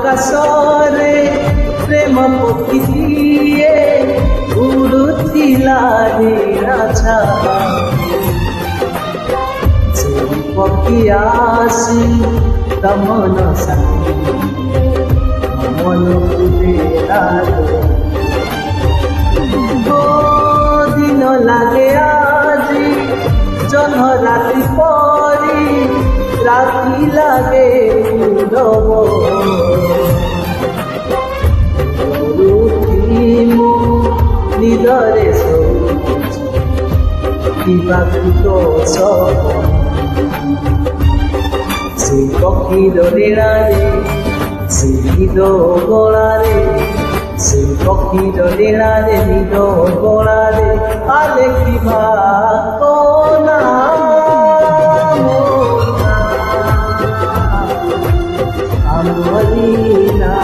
ଆକାଶରେ ପ୍ରେମ ପକ୍ଷୀ ଦିଏ ଉଡୁଥିଲା ନିରାଛା ସେଇ ପକ୍ଷୀ ଆସି ତମନ ସାଥୀ ମନକୁ ଦେଲା ଦିନ লাগে আজি জহ্ন রাতি পরি রাতি লাগে উড়ব মু নিদরে শোইছি কিবা কৃত সব সেই পক্ষীর লীলারে সেই নিদ গলারে সেই পক্ষীর লীলারে নিদ গলারে আলে কিবা কোনা আমরি না